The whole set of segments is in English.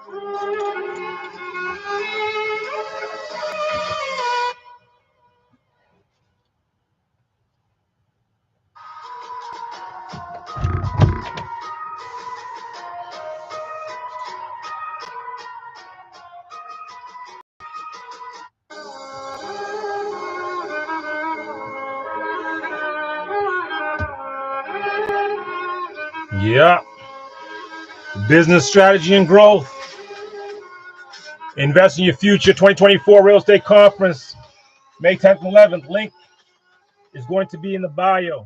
Yeah. Business strategy and growth. Invest in your future 2024 real estate conference, May 10th and 11th. Link is going to be in the bio.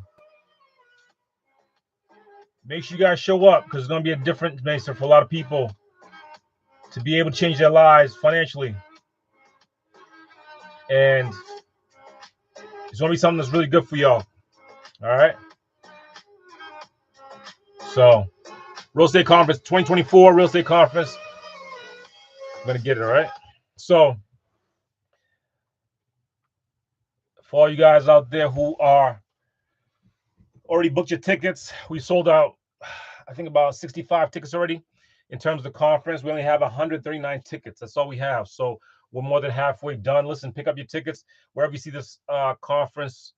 Make sure you guys show up because it's going to be a different message for a lot of people to be able to change their lives financially. And it's going to be something that's really good for y'all. All right. So, real estate conference 2024 real estate conference. I'm going to get it. All right. So, for all you guys out there who are already booked your tickets, we sold out, I think, about 65 tickets already. In terms of the conference, we only have 139 tickets. That's all we have. So we're more than halfway done. Listen, pick up your tickets wherever you see this conference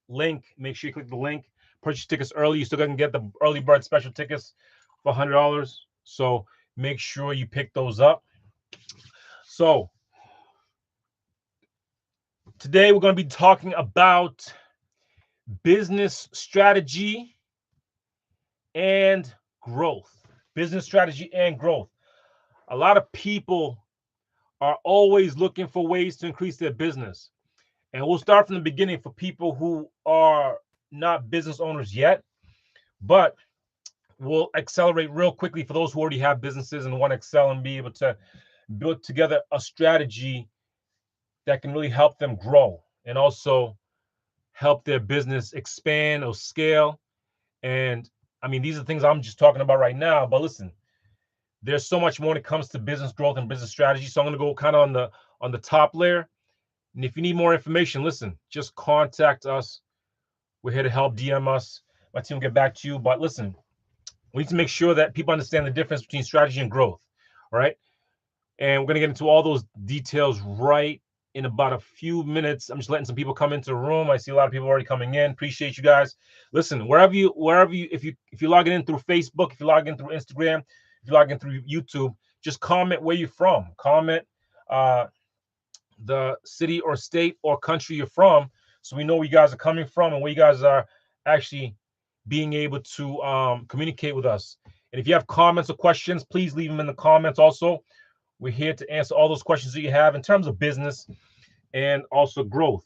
link. Make sure you click the link. Purchase tickets early. You still can get the early bird special tickets for $100. So make sure you pick those up. So today we're going to be talking about business strategy and growth. Business strategy and growth. A lot of people are always looking for ways to increase their business. And we'll start from the beginning for people who are not business owners yet, but we'll accelerate real quickly for those who already have businesses and want to excel and be able to build together a strategy that can really help them grow and also help their business expand or scale. And I mean, these are things I'm just talking about right now, but listen, there's so much more when it comes to business growth and business strategy. So I'm going to go kind of on the top layer. And if you need more information, listen, just contact us. We're here to help. DM us. My team will get back to you. But listen, we need to make sure that people understand the difference between strategy and growth. All right. And we're going to get into all those details right in about a few minutes. I'm just letting some people come into the room. I see a lot of people already coming in. Appreciate you guys. Listen, wherever you, if you're logging in through Facebook, if you're logging in through Instagram, if you're logging in through YouTube, just comment where you're from. Comment the city or state or country you're from, so we know where you guys are coming from and where you guys are actually being able to communicate with us. And if you have comments or questions, please leave them in the comments. Also, we're here to answer all those questions that you have in terms of business and also growth.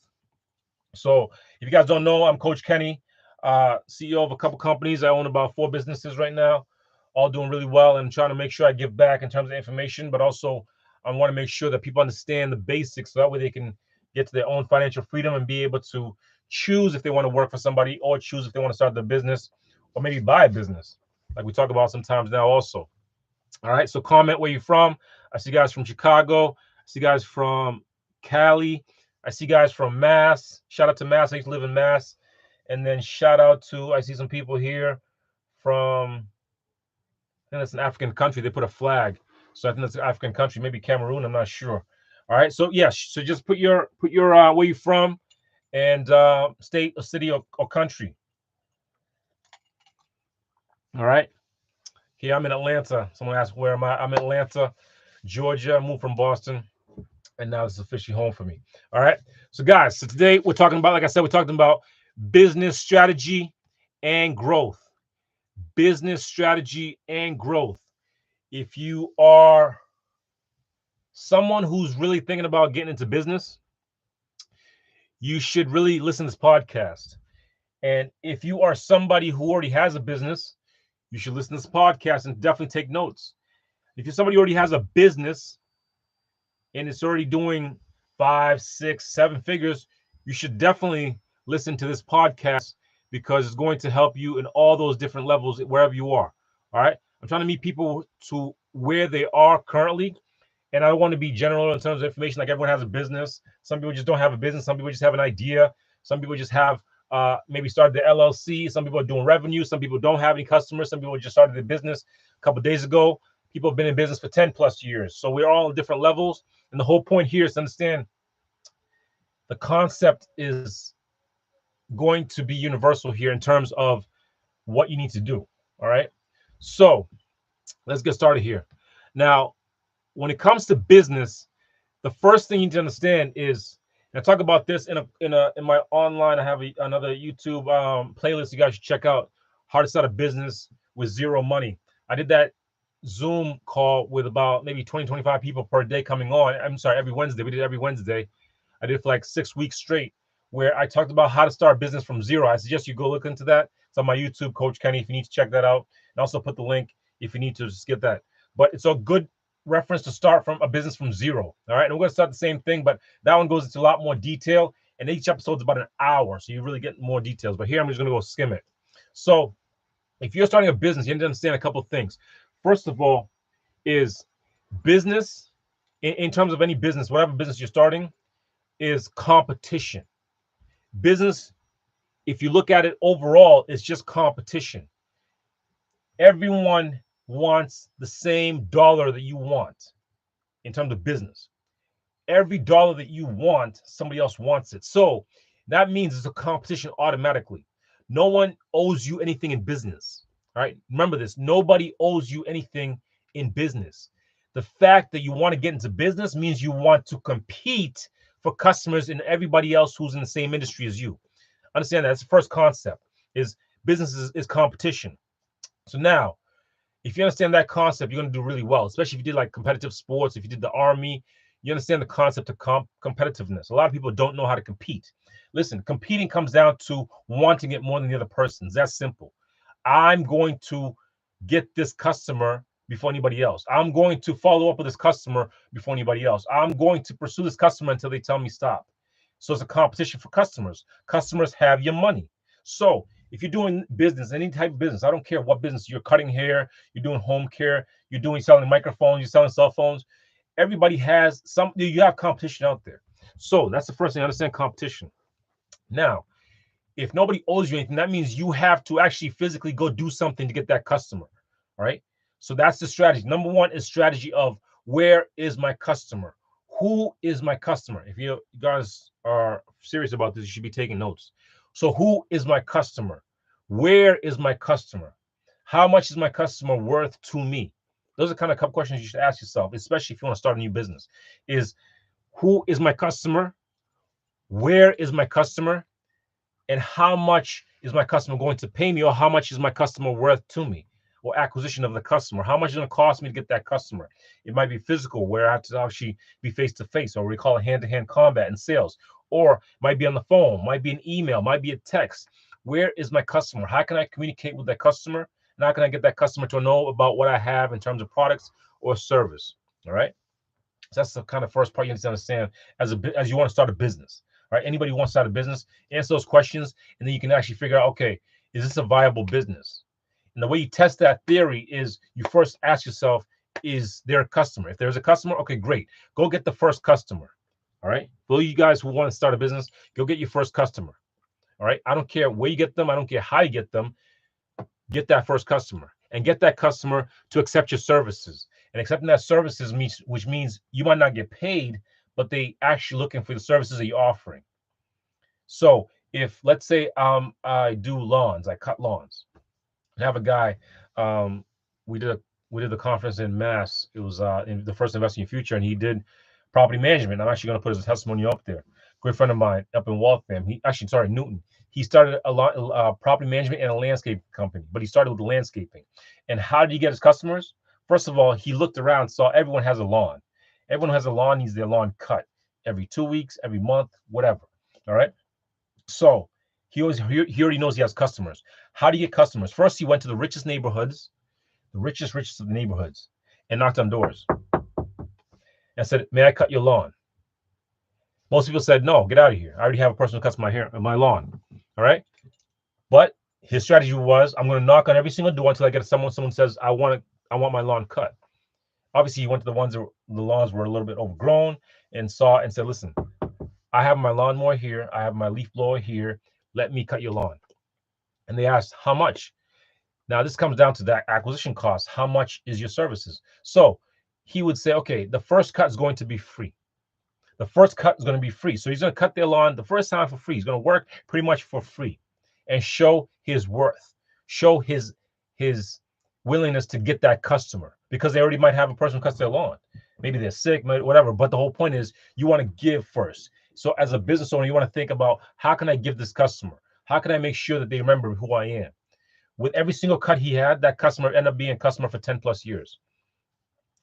So if you guys don't know, I'm Coach Kenny, CEO of a couple companies. I own about 4 businesses right now, all doing really well, and trying to make sure I give back in terms of information, but also I want to make sure that people understand the basics so that way they can get to their own financial freedom and be able to choose if they want to work for somebody or choose if they want to start their business or maybe buy a business, like we talk about sometimes now also. All right, so comment where you're from. I see guys from Chicago. I see guys from Cali. I see guys from Mass. Shout out to Mass. I used to live in Mass. And then shout out to, I see some people here from, I think that's an African country. They put a flag. So I think that's an African country, maybe Cameroon. I'm not sure. All right. So yes. So just put your where you're from and state or city or country. All right. Okay, I'm in Atlanta. Someone asked where am I? I'm in Atlanta, Georgia. I moved from Boston, and now this is officially home for me. All right. So guys, so today we're talking about, like I said, we're talking about business strategy and growth. Business strategy and growth. If you are someone who's really thinking about getting into business, you should really listen to this podcast. And if you are somebody who already has a business, you should listen to this podcast and definitely take notes. If you're somebody who already has a business and it's already doing 5, 6, 7 figures, you should definitely listen to this podcast because it's going to help you in all those different levels wherever you are. All right. I'm trying to meet people to where they are currently. And I don't want to be general in terms of information, like everyone has a business. Some people just don't have a business. Some people just have an idea. Some people just have maybe started their LLC. Some people are doing revenue. Some people don't have any customers. Some people just started their business a couple of days ago. People have been in business for 10 plus years. So we're all at different levels. And the whole point here is to understand the concept is going to be universal here in terms of what you need to do. All right. So let's get started here. Now, when it comes to business, the first thing you need to understand is, and I talk about this in my online. I have another YouTube playlist you guys should check out. How to start a business with zero money. I did that Zoom call with about maybe 20, 25 people per day coming on. I'm sorry, every Wednesday. We did every Wednesday. I did it for like 6 weeks straight, where I talked about how to start a business from zero. I suggest you go look into that. It's on my YouTube, Coach Kenny, if you need to check that out. And also put the link if you need to just get that. But it's a good reference to start from a business from zero. All right. And we're going to start the same thing, but that one goes into a lot more detail. And each episode is about an hour. So you really get more details. But here I'm just going to go skim it. So if you're starting a business, you need to understand a couple of things. First of all, is business, in terms of any business, whatever business you're starting, is competition. Business, if you look at it overall, it's just competition. Everyone wants the same dollar that you want in terms of business. Every dollar that you want, somebody else wants it. So that means it's a competition automatically. No one owes you anything in business. All right. Remember this. Nobody owes you anything in business. The fact that you want to get into business means you want to compete for customers and everybody else who's in the same industry as you. Understand that. That's the first concept, is business is competition. So now, if you understand that concept, you're going to do really well, especially if you did like competitive sports, if you did the army, you understand the concept of competitiveness. A lot of people don't know how to compete. Listen, competing comes down to wanting it more than the other person. It's that simple. I'm going to get this customer before anybody else. I'm going to follow up with this customer before anybody else. I'm going to pursue this customer until they tell me stop. So it's a competition for customers. Customers have your money. So if you're doing business, any type of business, I don't care what business, you're cutting hair, you're doing home care, you're selling microphones, you're selling cell phones. Everybody has you have competition out there. So that's the first thing, understand competition. Now, if nobody owes you anything, that means you have to actually physically go do something to get that customer. All right. So that's the strategy. Number one is strategy of, where is my customer? Who is my customer? If you guys are serious about this, you should be taking notes. So who is my customer? Where is my customer? How much is my customer worth to me? Those are kind of couple questions you should ask yourself, especially if you want to start a new business. Is, who is my customer? Where is my customer? And how much is my customer going to pay me, or how much is my customer worth to me, or acquisition of the customer? How much is it going to cost me to get that customer? It might be physical, where I have to actually be face-to-face, or we call it hand-to-hand combat in sales, or might be on the phone, might be an email, might be a text. Where is my customer? How can I communicate with that customer? And how can I get that customer to know about what I have in terms of products or service? All right. So that's the kind of first part you need to understand as you want to start a business. Right? Anybody who wants to start a business, answer those questions, and then you can actually figure out, okay, is this a viable business? And the way you test that theory is you first ask yourself, is there a customer? If there's a customer, okay, great. Go get the first customer. All right. For you guys who want to start a business, go get your first customer. All right. I don't care where you get them. I don't care how you get them. Get that first customer, and get that customer to accept your services. And accepting that services which means you might not get paid, but they actually looking for the services that you're offering. So if, let's say, I do lawns, I cut lawns. I have a guy, we did the conference in Mass. It was in the first Investing in Future, and he did property management. I'm actually going to put his testimony up there. Great friend of mine up in Waltham. Newton. He started a property management and a landscape company, but he started with landscaping. And how did he get his customers? First of all, he looked around, saw everyone has a lawn. Everyone who has a lawn needs their lawn cut every 2 weeks, every month, whatever. All right. So he already knows he has customers. How do you get customers? First, he went to the richest neighborhoods, the richest of the neighborhoods, and knocked on doors and said, "May I cut your lawn?" Most people said, "No, get out of here. I already have a person who cuts my lawn." All right. But his strategy was, I'm going to knock on every single door until I get someone says, I want my lawn cut. Obviously, he went to the ones that the lawns were a little bit overgrown, and said, "Listen, I have my lawnmower here. I have my leaf blower here. Let me cut your lawn." And they asked, "How much?" Now, this comes down to that acquisition cost. How much is your services? So he would say, okay, the first cut is going to be free. The first cut is going to be free. So he's going to cut their lawn the first time for free. He's going to work pretty much for free and show his worth, show his willingness to get that customer, because they already might have a person who cuts their lawn. Maybe they're sick, whatever. But the whole point is you want to give first. So as a business owner, you want to think about, how can I give this customer? How can I make sure that they remember who I am? With every single cut he had, that customer ended up being a customer for 10 plus years.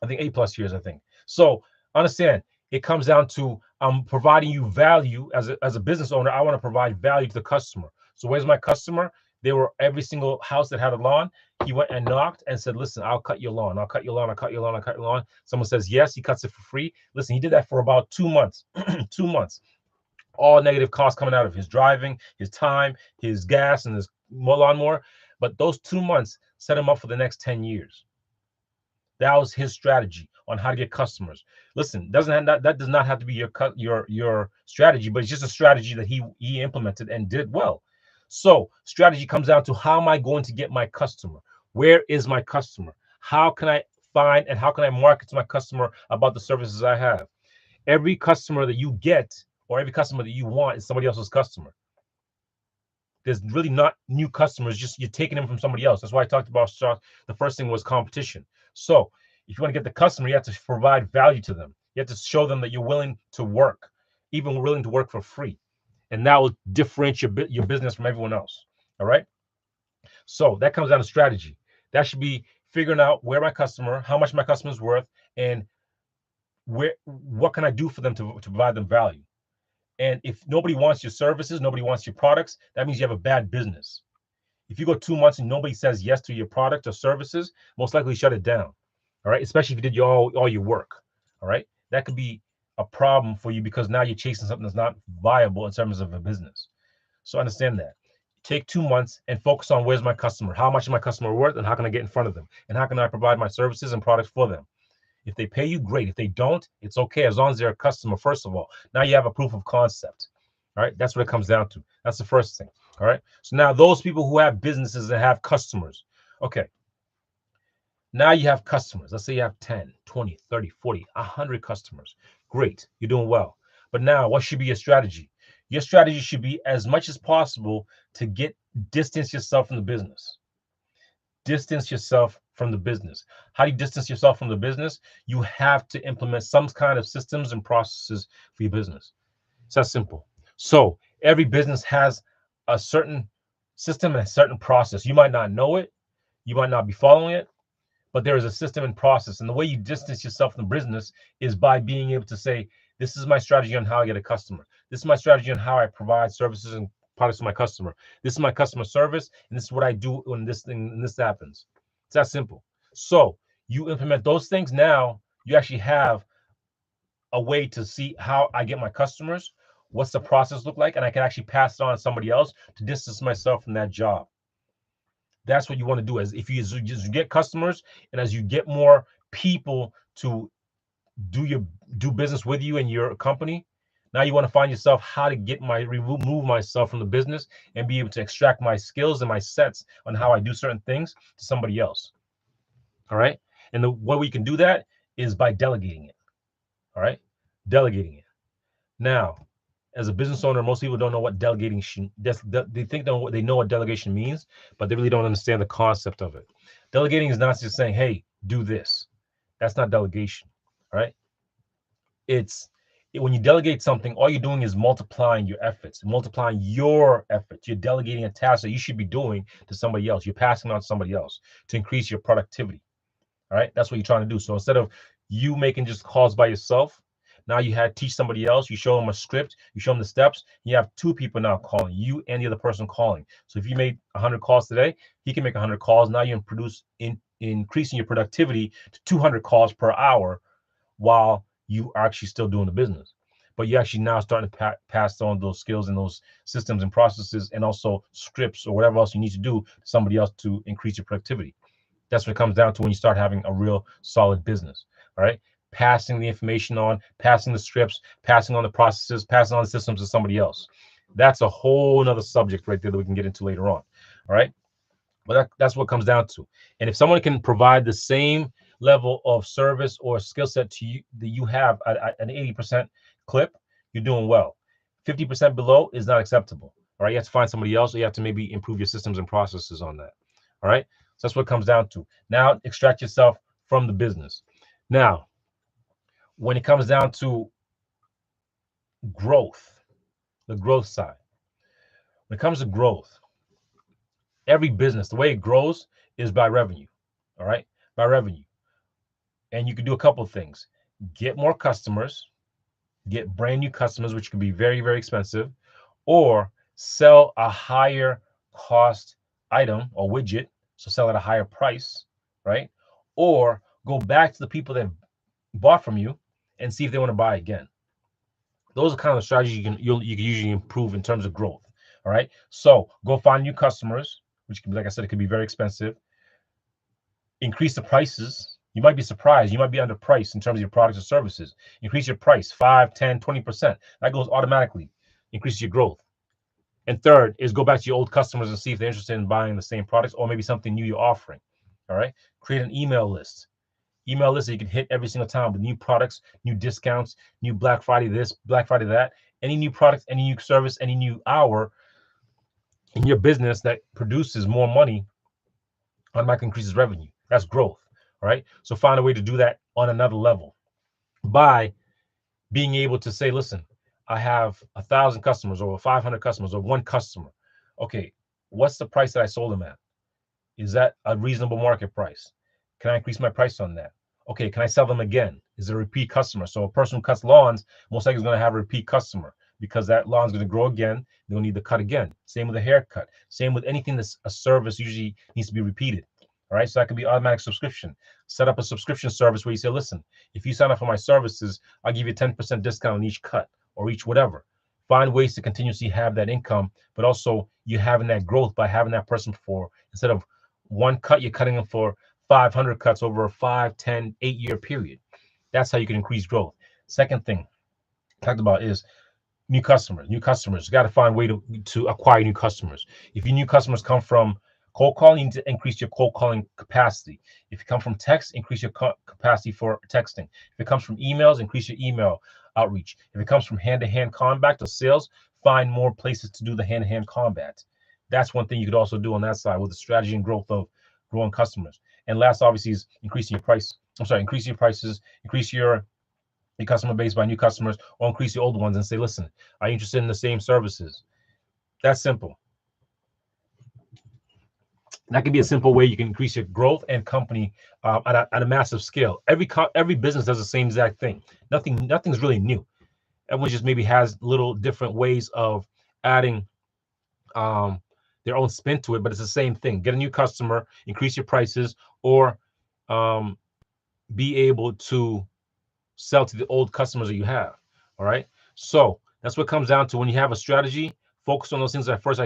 I think 8+ years, I think. So understand, it comes down to, I'm providing you value as a business owner. I want to provide value to the customer. So where's my customer? They were every single house that had a lawn. He went and knocked and said, listen, I'll cut your lawn. I'll cut your lawn. I'll cut your lawn. I'll cut your lawn. Someone says yes, he cuts it for free. Listen, he did that for about 2 months. 2 months. All negative costs coming out of his driving, his time, his gas, and his lawnmower. But those 2 months set him up for the next 10 years. That was his strategy on how to get customers. Listen, that does not have to be your strategy, but it's just a strategy that he implemented and did well. So strategy comes down to, how am I going to get my customer? Where is my customer? How can I find and how can I market to my customer about the services I have? Every customer that you get, or every customer that you want, is somebody else's customer. There's really not new customers, just you're taking them from somebody else. That's why I talked about the first thing was competition. So if you want to get the customer, you have to provide value to them. You have to show them that you're willing to work, even willing to work for free. And that will differentiate your business from everyone else. All right. So that comes down to strategy. That should be figuring out where my customer, how much my customer is worth, and what can I do for them to provide them value. And if nobody wants your services, nobody wants your products, that means you have a bad business. If you go 2 months and nobody says yes to your product or services, most likely shut it down. All right. Especially if you did all your work. All right. That could be a problem for you, because now you're chasing something that's not viable in terms of a business. So understand that. Take 2 months and focus on, where's my customer? How much is my customer worth? And how can I get in front of them? And how can I provide my services and products for them? If they pay you, great. If they don't, it's okay, as long as they're a customer, first of all. Now you have a proof of concept. All right. That's what it comes down to. That's the first thing. All right. So now those people who have businesses and have customers. Okay. Now you have customers. Let's say you have 10, 20, 30, 40, 100 customers. Great. You're doing well. But now what should be your strategy? Your strategy should be, as much as possible, to distance yourself from the business. Distance yourself from the business. How do you distance yourself from the business? You have to implement some kind of systems and processes for your business. It's that simple. So every business has a certain system and a certain process. You might not know it, you might not be following it, but there is a system and process. And the way you distance yourself from the business is by being able to say, this is my strategy on how I get a customer. This is my strategy on how I provide services and products to my customer. This is my customer service, and this is what I do when this happens. It's that simple. So you implement those things. Now you actually have a way to see how I get my customers, what's the process look like, and I can actually pass it on to somebody else to distance myself from that job. That's what you want to do. As if you just get customers, and as you get more people to do business with you and your company, now you want to find yourself how to remove myself from the business and be able to extract my skills and my sets on how I do certain things to somebody else. All right. And the way we can do that is by delegating it. All right. Delegating it. Now, as a business owner, most people don't know what delegation. They think they know what delegation means, but they really don't understand the concept of it. Delegating is not just saying, "Hey, do this." That's not delegation. All right. When you delegate something, all you're doing is multiplying your efforts, multiplying your efforts. You're delegating a task that you should be doing to somebody else. You're passing on to somebody else to increase your productivity. All right. That's what you're trying to do. So instead of you making just calls by yourself, now you had teach somebody else. You show them a script. You show them the steps. You have 2 people now calling, you and the other person calling. So if you made 100 calls today, he can make 100 calls. Now you increasing your productivity to 200 calls per hour, while you are actually still doing the business. But you're actually now starting to pass on those skills and those systems and processes, and also scripts or whatever else you need to do to somebody else to increase your productivity. That's what it comes down to when you start having a real solid business. All right. Passing the information on, passing the scripts, passing on the processes, passing on the systems to somebody else. That's a whole nother subject right there that we can get into later on. All right. But that's what it comes down to. And if someone can provide the same level of service or skill set to you that you have at an 80% clip, you're doing well. 50% below is not acceptable. All right. You have to find somebody else, or you have to maybe improve your systems and processes on that. All right. So that's what it comes down to. Now extract yourself from the business. Now, when it comes down to growth, the growth side, when it comes to growth, every business, the way it grows is by revenue. All right. By revenue. And you can do a couple of things. Get more customers, get brand new customers, which can be very, very expensive, or sell a higher cost item or widget, so sell at a higher price, right? Or go back to the people that bought from you and see if they want to buy again. Those are kind of the strategies you can usually improve in terms of growth. All right. So go find new customers, which can be, like I said, it could be very expensive. Increase the prices. You might be surprised. You might be underpriced in terms of your products or services. Increase your price 5, 10, 20%. That goes automatically. Increase your growth. And third is go back to your old customers and see if they're interested in buying the same products or maybe something new you're offering. All right. Create an email list. Email list that you can hit every single time with new products, new discounts, new Black Friday this, Black Friday that. Any new product, any new service, any new hour in your business that produces more money automatically increases revenue. That's growth. All right. So find a way to do that on another level by being able to say, listen, I have 1,000 customers or 500 customers or one customer. Okay. What's the price that I sold them at? Is that a reasonable market price? Can I increase my price on that? Okay. Can I sell them again? Is it a repeat customer? So a person who cuts lawns most likely is going to have a repeat customer because that lawn is going to grow again. They'll need to cut again. Same with a haircut. Same with anything that's a service usually needs to be repeated. All right. So that could be automatic subscription. Set up a subscription service where you say, listen, if you sign up for my services, I'll give you 10% discount on each cut or each whatever. Find ways to continuously have that income, but also you having that growth by having that person for, instead of one cut, you're cutting them for 500 cuts over a 5, 10, 8-year period. That's how you can increase growth. Second thing talked about is new customers. New customers. You got to find a way to acquire new customers. If your new customers come from cold calling, you need to increase your cold calling capacity. If you come from text, increase your capacity for texting. If it comes from emails, increase your email outreach. If it comes from hand-to-hand combat or sales, find more places to do the hand-to-hand combat. That's one thing you could also do on that side with the strategy and growth of growing customers. And last, obviously, is increasing your price. Increasing your prices, increase your customer base by new customers, or increase your old ones and say, listen, are you interested in the same services? That's simple. That can be a simple way you can increase your growth and company at a massive scale. Every business does the same exact thing. Nothing's really new. Everyone just maybe has little different ways of adding their own spin to it, but it's the same thing. Get a new customer, increase your prices, or be able to sell to the old customers that you have. All right. So that's what it comes down to. When you have a strategy, focus on those things the first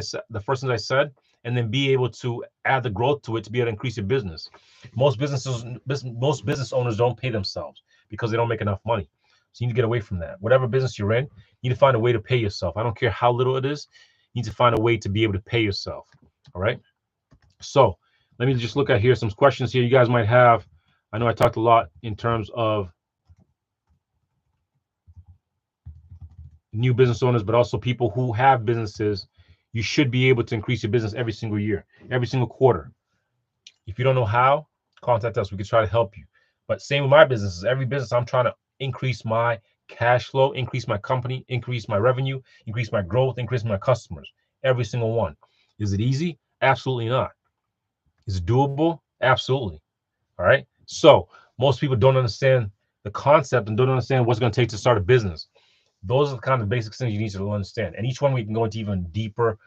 things I said, and then be able to add the growth to it to be able to increase your business. Most business owners don't pay themselves because they don't make enough money. So you need to get away from that. Whatever business you're in, you need to find a way to pay yourself. I don't care how little it is. You need to find a way to be able to pay yourself. All right. So let me just look at here some questions here you guys might have. I know I talked a lot in terms of new business owners, but also people who have businesses. You should be able to increase your business every single year, every single quarter. If you don't know how, contact us. We can try to help you. But same with my businesses. Every business, I'm trying to increase my cash flow, increase my company, increase my revenue, increase my growth, increase my customers. Every single one. Is it easy? Absolutely not. Is it doable? Absolutely. All right. So most people don't understand the concept and don't understand what's going to take to start a business. Those are the kind of basic things you need to understand. And each one we can go into even deeper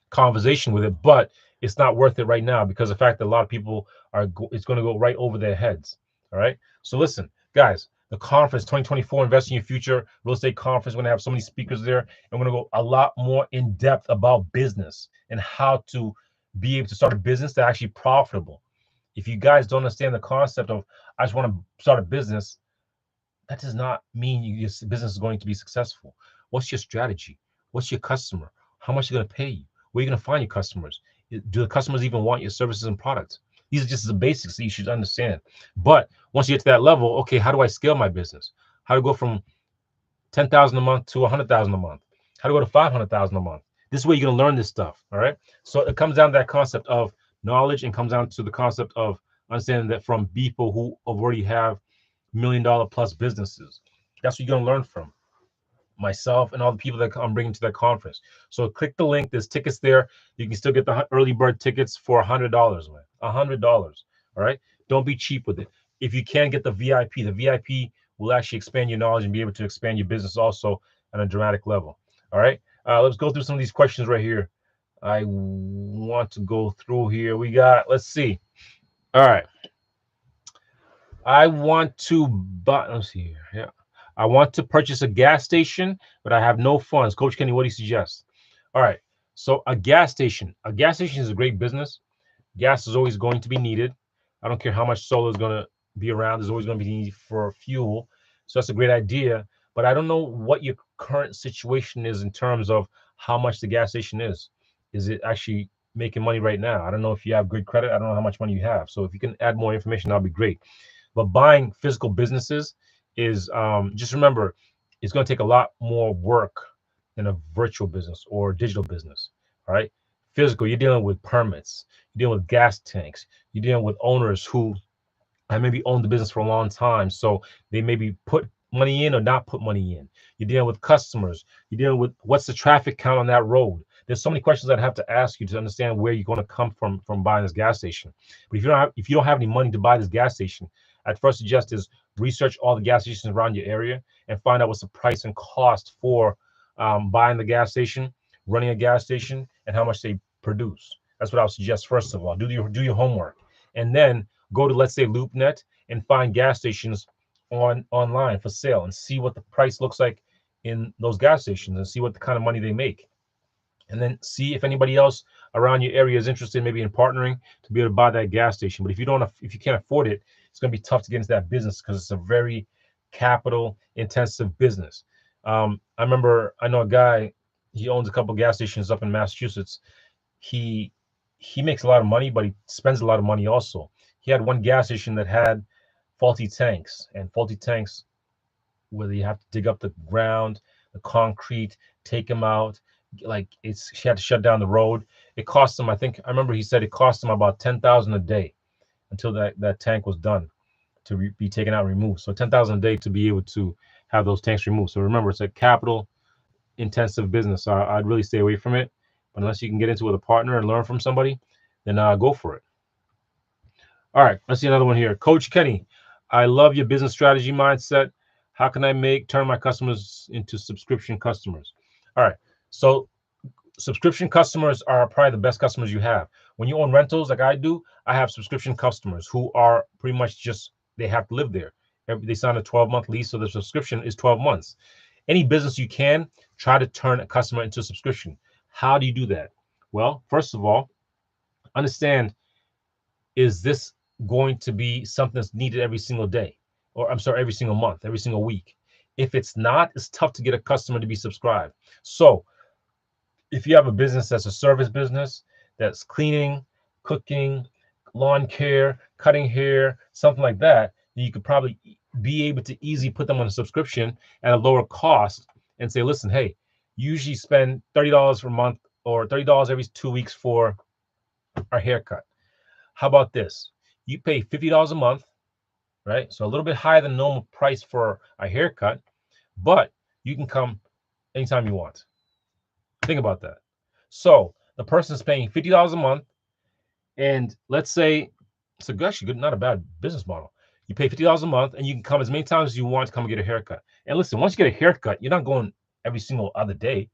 conversation with it, but it's not worth it right now because the fact that a lot of people it's going to go right over their heads. All right. So listen, guys, the conference 2024 Investing in Your Future Real Estate Conference. We're going to have so many speakers there, and we're going to go a lot more in depth about business and how to be able to start a business that's actually profitable. If you guys don't understand the concept of I just want to start a business, that does not mean your business is going to be successful. What's your strategy? What's your customer? How much are they going to pay you? Where are you going to find your customers? Do the customers even want your services and products? These are just the basics that you should understand. But once you get to that level, okay, how do I scale my business? How to go from 10,000 a month to 100,000 a month? How to go to 500,000 a month? This is where you're going to learn this stuff. All right. So it comes down to that concept of knowledge, and comes down to the concept of understanding that from people who already have $1 million plus businesses. That's what you're going to learn from myself and all the people that I'm bringing to that conference. So click the link. There's tickets there. You can still get the early bird tickets for $100, man. $100. All right. Don't be cheap with it. If you can get the VIP will actually expand your knowledge and be able to expand your business also on a dramatic level. All right. Let's go through some of these questions right here. I want to go through here. We got, let's see. All right. I want to buy, let's see here. Yeah. I want to purchase a gas station, but I have no funds. Coach Kenny, what do you suggest? All right. So a gas station is a great business. Gas is always going to be needed. I don't care how much solar is going to be around. There's always going to be need for fuel. So that's a great idea. But I don't know what your current situation is in terms of how much the gas station is. Is it actually making money right now? I don't know if you have good credit. I don't know how much money you have. So if you can add more information, that'll be great. But buying physical businesses is, just remember, it's going to take a lot more work than a virtual business or digital business. All right. Physical, you're dealing with permits, you're dealing with gas tanks, you're dealing with owners who have maybe owned the business for a long time. So they maybe put money in or not put money in. You're dealing with customers, you're dealing with what's the traffic count on that road. There's so many questions that I have to ask you to understand where you're going to come from buying this gas station. But if you don't have any money to buy this gas station, I'd first suggest is research all the gas stations around your area and find out what's the price and cost for buying the gas station, running a gas station, and how much they produce. That's what I would suggest. First of all, do your homework, and then go to, let's say, LoopNet, and find gas stations online for sale and see what the price looks like in those gas stations and see what the kind of money they make. And then see if anybody else around your area is interested maybe in partnering to be able to buy that gas station. But if you can't afford it, it's going to be tough to get into that business because it's a very capital intensive business. I know a guy, he owns a couple gas stations up in Massachusetts. He makes a lot of money, but he spends a lot of money also. He had one gas station that had faulty tanks, where you have to dig up the ground, the concrete, take them out. She had to shut down the road. It cost him, I remember he said it cost him about $10,000 a day until that tank was done to be taken out and removed. So $10,000 a day to be able to have those tanks removed. So remember, it's a capital intensive business. So I'd really stay away from it. But unless you can get into it with a partner and learn from somebody, then go for it. All right, let's see another one here. Coach Kenny, I love your business strategy mindset. How can I turn my customers into subscription customers? All right, so subscription customers are probably the best customers you have. When you own rentals like I do, I have subscription customers who are pretty much they have to live there. They sign a 12-month lease, so the subscription is 12 months. Any business you can, try to turn a customer into a subscription. How do you do that? Well, first of all, understand, is this going to be something that's needed every single day? Or I'm sorry, every single month, every single week? If it's not, it's tough to get a customer to be subscribed. So if you have a business that's a service business, that's cleaning, cooking, lawn care, cutting hair, something like that, you could probably be able to easily put them on a subscription at a lower cost and say, listen, hey, you usually spend $30 per month or $30 every 2 weeks for our haircut. How about this? You pay $50 a month, right? So a little bit higher than normal price for a haircut, but you can come anytime you want. Think about that. So the person is paying $50 a month, and let's say it's actually good, not a bad business model. You pay $50 a month, and you can come as many times as you want to come and get a haircut. And listen, once you get a haircut, you're not going every single other day.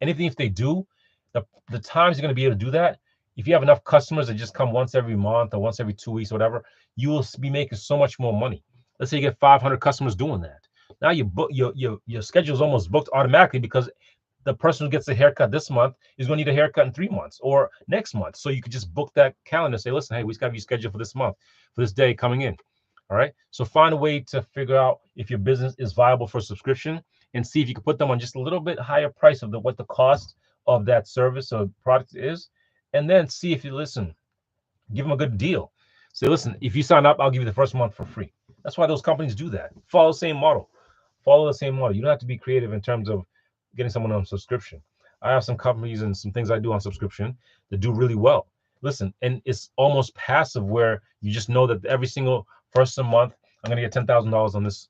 Anything if they do, the times you're going to be able to do that, if you have enough customers that just come once every month or once every 2 weeks or whatever, you will be making so much more money. Let's say you get 500 customers doing that. Now your schedule is almost booked automatically because the person who gets a haircut this month is going to need a haircut in 3 months or next month. So you could just book that calendar and say, listen, hey, we just got you scheduled for this month, for this day coming in. All right. So find a way to figure out if your business is viable for subscription and see if you can put them on just a little bit higher price of what the cost of that service or product is, and then see if you listen. Give them a good deal. Say, listen, if you sign up, I'll give you the first month for free. That's why those companies do that. Follow the same model. Follow the same model. You don't have to be creative in terms of getting someone on subscription. I have some companies and some things I do on subscription that do really well. Listen, and it's almost passive where you just know that every single first of the month, I'm going to get $10,000 on this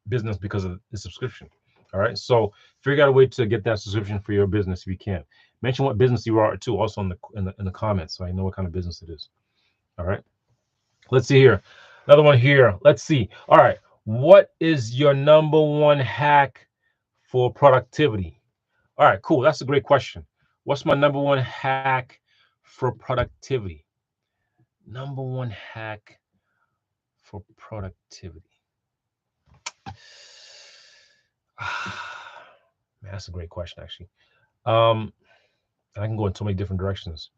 business because of the subscription. All right. So figure out a way to get that subscription for your business if you can. Mention what business you are too, also in the comments, so I know what kind of business it is. All right. Let's see here. Another one here. Let's see. All right. What is your number one hack for productivity? All right, cool. That's a great question. What's my number one hack for productivity? Number one hack for productivity. Man, that's a great question, actually. And I can go in so many different directions,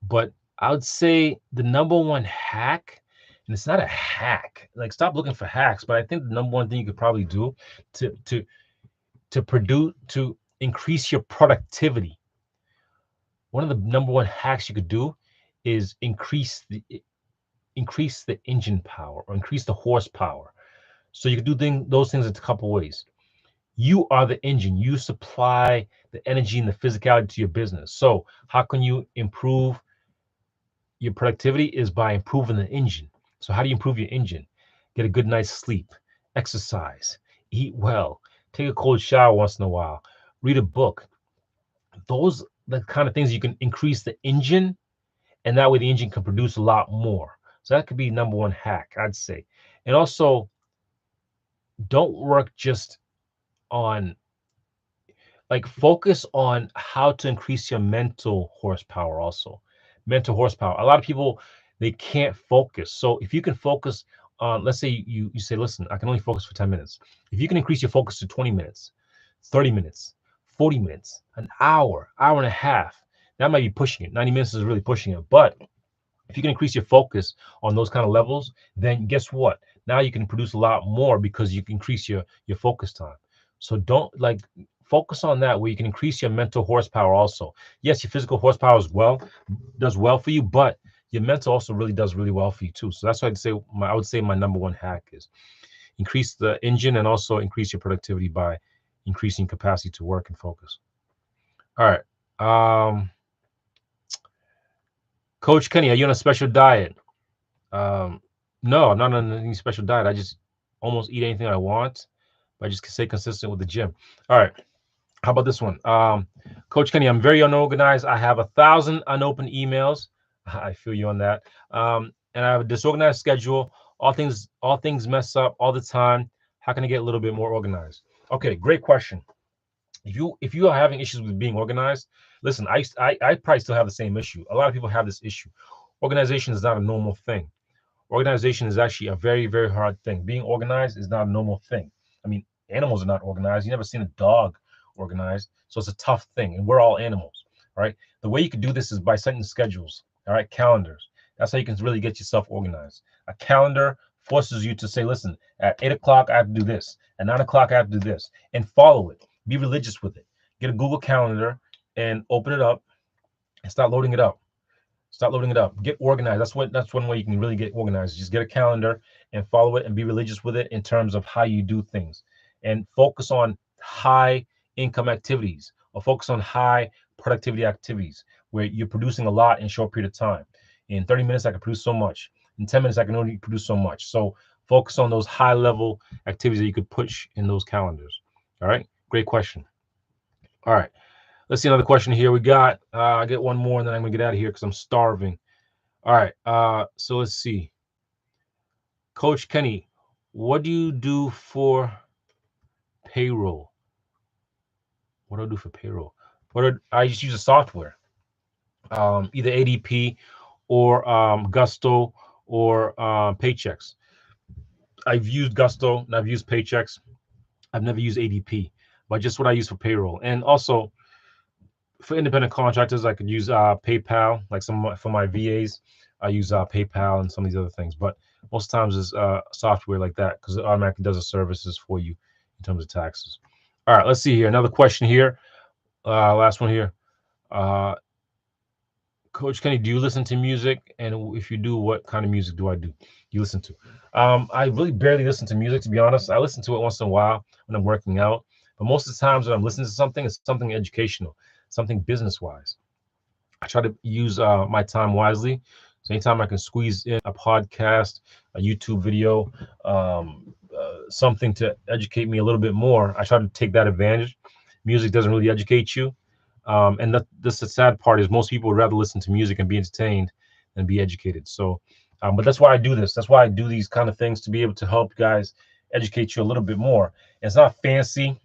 but I would say the number one hack, and it's not a hack. Like, stop looking for hacks, but I think the number one thing you could probably do to to to increase your productivity. One of the number one hacks you could do is increase the engine power or increase the horsepower. So you can do those things in a couple ways. You are the engine. You supply the energy and the physicality to your business. So how can you improve your productivity? Is by improving the engine. So how do you improve your engine? Get a good night's sleep, exercise, eat well, take a cold shower once in a while, read a book. Those are the kind of things you can increase the engine, and that way the engine can produce a lot more. So that could be number one hack, I'd say. And also, don't work just on, like, focus on how to increase your mental horsepower also. Mental horsepower. A lot of people, they can't focus. So if you can focus on, let's say you say, listen, I can only focus for 10 minutes. If you can increase your focus to 20 minutes, 30 minutes, 40 minutes, an hour, hour and a half, that might be pushing it. 90 minutes is really pushing it. But if you can increase your focus on those kind of levels, then guess what? Now you can produce a lot more because you can increase your focus time. So don't, like, focus on that where you can increase your mental horsepower also. Yes, your physical horsepower does well for you, but your mental also really does really well for you too. So that's why I would say my number one hack is increase the engine and also increase your productivity by increasing capacity to work and focus. All right. Coach Kenny, are you on a special diet? No, I'm not on any special diet. I just almost eat anything I want, but I just stay consistent with the gym. All right. How about this one? Coach Kenny, I'm very unorganized. I have 1,000 unopened emails. I feel you on that. And I have a disorganized schedule. All things mess up all the time. How can I get a little bit more organized? Okay, great question. If you are having issues with being organized, listen, I probably still have the same issue. A lot of people have this issue. Organization is not a normal thing. Organization is actually a very, very hard thing. Being organized is not a normal thing. I mean, animals are not organized. You never seen a dog organized. So it's a tough thing. And we're all animals. All right. The way you can do this is by setting schedules. All right. Calendars. That's how you can really get yourself organized. A calendar forces you to say, listen, at 8 o'clock, I have to do this. At 9 o'clock, I have to do this. And follow it. Be religious with it. Get a Google Calendar and open it up and start loading it up. Start loading it up. Get organized. That's one way you can really get organized. Just get a calendar and follow it and be religious with it in terms of how you do things. And focus on high income activities or focus on high productivity activities where you're producing a lot in a short period of time. In 30 minutes, I can produce so much. In 10 minutes, I can only produce so much. So focus on those high level activities that you could push in those calendars. All right. Great question. All right. Let's see another question here. We got, I get one more and then I'm gonna get out of here because I'm starving. All right. So let's see. Coach Kenny, what do you do for payroll? What do I do for payroll? I just use a software, either ADP or Gusto or Paychecks. I've used Gusto and I've used Paychecks. I've never used ADP, but just what I use for payroll. And also for independent contractors, I could use PayPal. Like for my VAs, I use PayPal and some of these other things. But most times is software like that because it automatically does the services for you in terms of taxes. All right, let's see here. Another question here. Last one here. Coach Kenny, do you listen to music? And if you do, what kind of music do you listen to? I really barely listen to music, to be honest. I listen to it once in a while when I'm working out. But most of the times when I'm listening to something, it's something educational, something business wise. I try to use my time wisely. So anytime I can squeeze in a podcast, a YouTube video, something to educate me a little bit more, I try to take that advantage. Music doesn't really educate you. And this the sad part is most people would rather listen to music and be entertained than be educated. So, but that's why I do this. That's why I do these kind of things to be able to help you guys educate you a little bit more. And it's not fancy.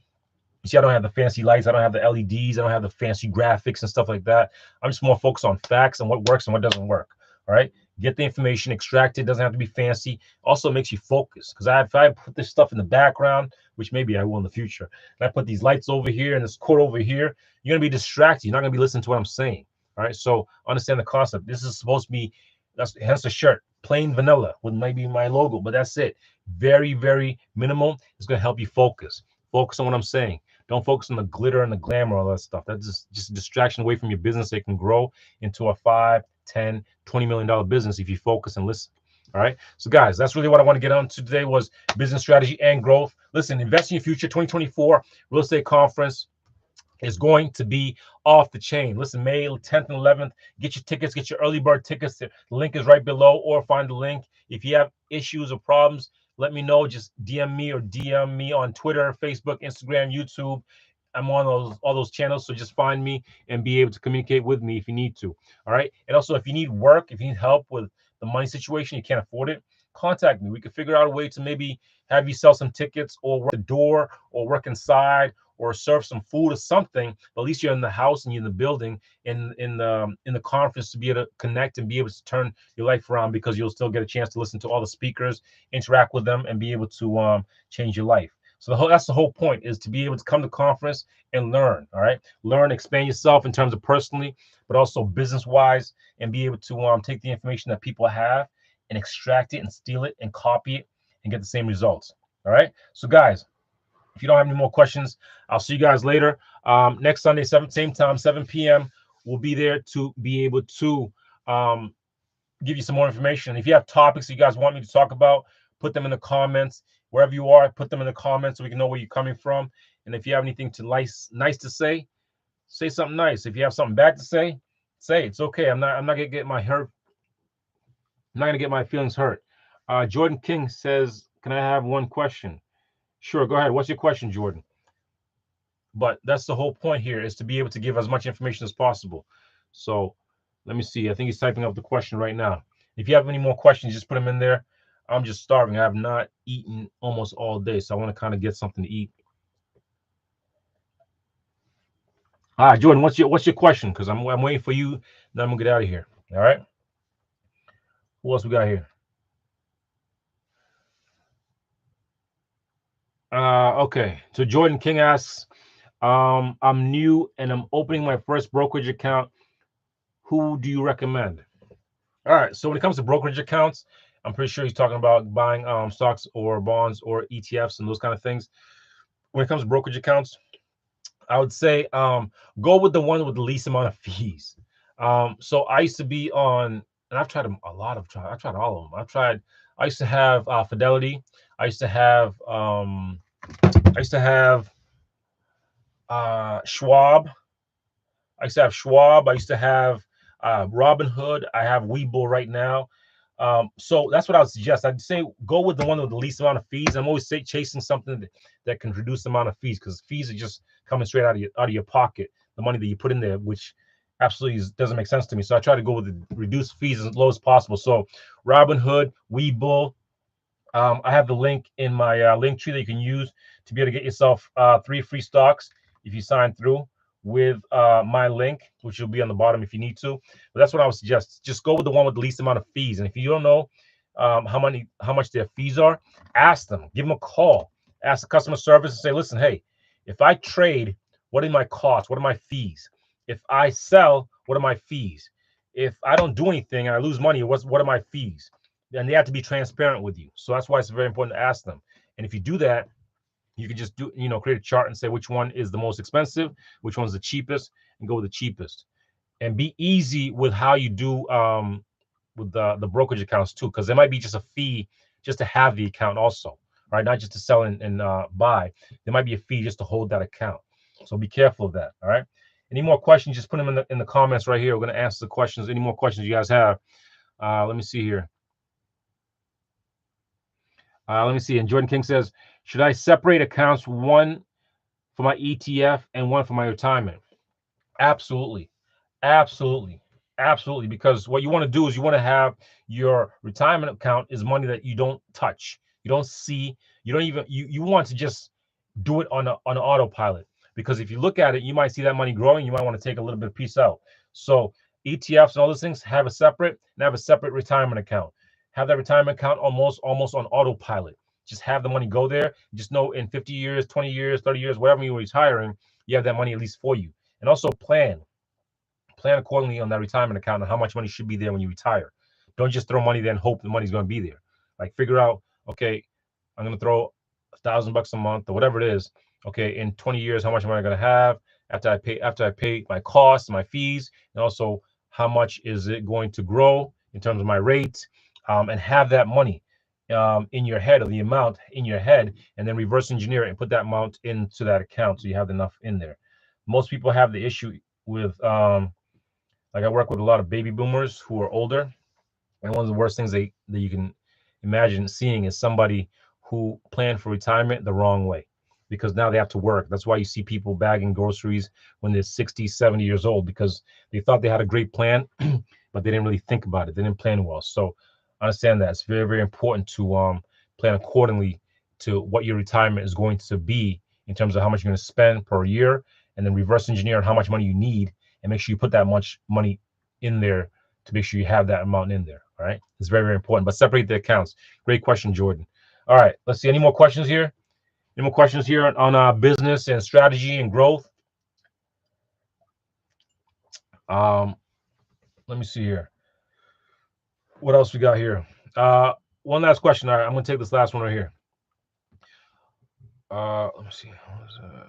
You see, I don't have the fancy lights. I don't have the LEDs. I don't have the fancy graphics and stuff like that. I'm just more focused on facts and what works and what doesn't work. All right. Get the information, extract it. Doesn't have to be fancy. Also makes you focus. Because if I put this stuff in the background, which maybe I will in the future, and I put these lights over here and this cord over here, you're going to be distracted. You're not going to be listening to what I'm saying. All right. So understand the concept. This is supposed to be, that's hence the shirt, plain vanilla with maybe my logo, but that's it. Very, very minimal. It's going to help you focus. Focus on what I'm saying. Don't focus on the glitter and the glamour, all that stuff. That's just a distraction away from your business. It can grow into a 5, 10, $20 million business if you focus and listen. All right. So guys, that's really what I want to get on to today was business strategy and growth. Listen, invest in your future 2024 real estate conference is going to be off the chain. Listen, May 10th and 11th, get your tickets, get your early bird tickets. The link is right below, or find the link. If you have issues or problems, let me know. Just DM me or DM me on Twitter, Facebook, Instagram, YouTube. I'm on all those channels, so just find me and be able to communicate with me if you need to. All right. And also, if you need work, if you need help with the money situation, you can't afford it, contact me. We can figure out a way to maybe have you sell some tickets or work the door or work inside or serve some food or something. But at least you're in the house and you're in the building in the conference to be able to connect and be able to turn your life around, because you'll still get a chance to listen to all the speakers, interact with them, and be able to change your life. So that's the whole point, is to be able to come to conference and learn. All right, learn, expand yourself in terms of personally, but also business wise, and be able to take the information that people have and extract it and steal it and copy it and get the same results. All right. So guys, if you don't have any more questions, I'll see you guys later. Next Sunday, same time, 7 p.m. We'll be there to be able to give you some more information. If you have topics that you guys want me to talk about, put them in the comments. Wherever you are, put them in the comments so we can know where you're coming from. And if you have anything nice to say something nice. If you have something bad to say it's okay. I'm not gonna get my hurt. I'm not gonna get my feelings hurt. Jordan King says, "Can I have one question?" Sure, go ahead. What's your question, Jordan? But that's the whole point here, is to be able to give as much information as possible. So let me see. I think he's typing up the question right now. If you have any more questions, just put them in there. I'm just starving. I have not eaten almost all day, so I want to kind of get something to eat. All right, Jordan, what's your question? Because I'm waiting for you. Then I'm gonna get out of here. All right. Who else we got here? Okay. So Jordan King asks, I'm new and I'm opening my first brokerage account. Who do you recommend? All right. So when it comes to brokerage accounts, I'm pretty sure he's talking about buying stocks or bonds or ETFs and those kind of things. When it comes to brokerage accounts, I would say go with the one with the least amount of fees. So I used to be on, and I've tried a lot of I've tried all of them. I used to have Fidelity. I used to have Schwab. I used to have Schwab. I used to have Robinhood. I have Webull right now. So that's what I would suggest. I'd say go with the one with the least amount of fees. I'm always chasing something that can reduce the amount of fees, because fees are just coming straight out of your pocket, the money that you put in there, which absolutely doesn't make sense to me. So I try to go with the reduced fees as low as possible. So Robinhood, Webull. I have the link in my link tree that you can use to be able to get yourself 3 free stocks if you sign through with my link, which will be on the bottom if you need to. But that's what I would suggest. Just go with the one with the least amount of fees. And if you don't know how much their fees are, ask them. Give them a call. Ask the customer service and say, listen, hey, if I trade, what are my costs? What are my fees? If I sell, what are my fees? If I don't do anything and I lose money, what are my fees? And they have to be transparent with you. So that's why it's very important to ask them. And if you do that, you can just create a chart and say which one is the most expensive, which one's the cheapest, and go with the cheapest. and be easy with how you do with the brokerage accounts too, because there might be just a fee just to have the account also, right? Not just to sell and buy. There might be a fee just to hold that account. So be careful of that. All right. Any more questions? Just put them in the comments right here. We're going to answer the questions. Any more questions you guys have? Let me see here. Let me see. And Jordan King says, should I separate accounts, one for my ETF and one for my retirement? Absolutely. Absolutely. Absolutely. Because what you want to do is you want to have your retirement account is money that you don't touch. You don't see. You don't even you want to just do it on an autopilot. Because if you look at it, you might see that money growing. You might want to take a little bit of piece out. So ETFs and all those things have a separate retirement account. Have that retirement account almost on autopilot. Just have the money go there. Just know in 50 years, 20 years, 30 years, whatever you're retiring, you have that money at least for you. And also plan accordingly on that retirement account and how much money should be there when you retire. Don't just throw money there and hope the money's going to be there. Like figure out, okay, I'm going to throw $1,000 a month or whatever it is. Okay, in 20 years, how much am I going to have after I pay my costs, my fees, and also how much is it going to grow in terms of my rate, and have that money in your head, or the amount in your head, and then reverse engineer it and put that amount into that account so you have enough in there. Most people have the issue with like I work with a lot of baby boomers who are older, and one of the worst things that you can imagine seeing is somebody who planned for retirement the wrong way, because now they have to work. That's why you see people bagging groceries when they're 60, 70 years old, because they thought they had a great plan, but they didn't really think about it. They didn't plan well. So understand that it's very, very important to plan accordingly to what your retirement is going to be in terms of how much you're going to spend per year, and then reverse engineer how much money you need, and make sure you put that much money in there to make sure you have that amount in there. All right. It's very, very important. But separate the accounts. Great question, Jordan. All right. Let's see. Any more questions here? Any more questions here on business and strategy and growth? Let me see here. What else we got here? One last question. All right. I'm going to take this last one right here. Let me see.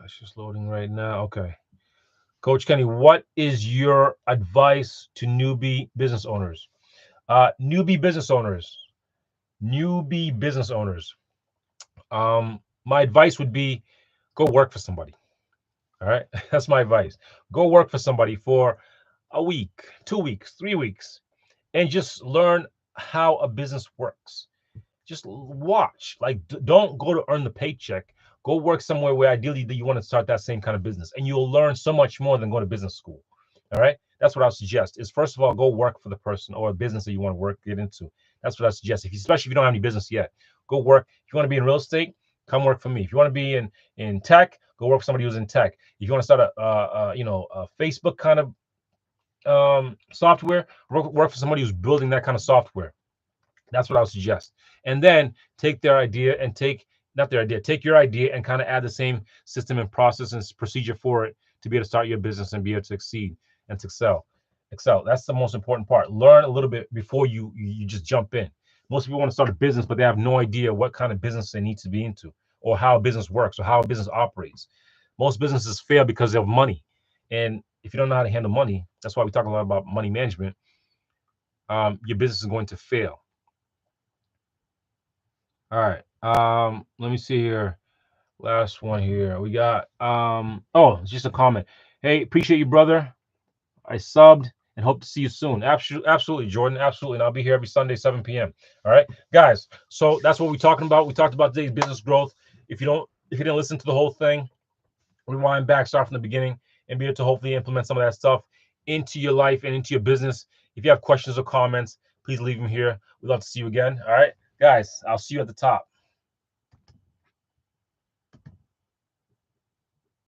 It's just loading right now. Okay. Coach Kenny, what is your advice to newbie business owners? Newbie business owners. My advice would be go work for somebody. All right. That's my advice. Go work for somebody for a week, 2 weeks, 3 weeks, and just learn how a business works. Just watch. Like, don't go to earn the paycheck. Go work somewhere where ideally that you want to start that same kind of business, and you'll learn so much more than going to business school. All right. That's what I suggest is, first of all, go work for the person or a business that you want to get into. That's what I suggest. Especially if you don't have any business yet, go work. If you want to be in real estate, come work for me. If you want to be in tech, go work for somebody who's in tech. If you want to start a Facebook kind of software, work for somebody who's building that kind of software. That's what I would suggest. And then take their idea and take your idea and kind of add the same system and process and procedure for it to be able to start your business and be able to succeed and to excel. That's the most important part. Learn a little bit before you just jump in. Most people want to start a business, but they have no idea what kind of business they need to be into, or how a business works, or how a business operates. Most businesses fail because of money. And if you don't know how to handle money, that's why we talk a lot about money management. Your business is going to fail. All right. Let me see here. Last one here. We got it's just a comment. Hey, appreciate you, brother. I subbed and hope to see you soon. Absolutely, Jordan. Absolutely. And I'll be here every Sunday, 7 p.m. All right, guys. So that's what we're talking about. We talked about today's business growth. If you didn't listen to the whole thing, rewind back, start from the beginning, and be able to hopefully implement some of that stuff into your life and into your business. If you have questions or comments, please leave them here. We'd love to see you again. All right, guys. I'll see you at the top.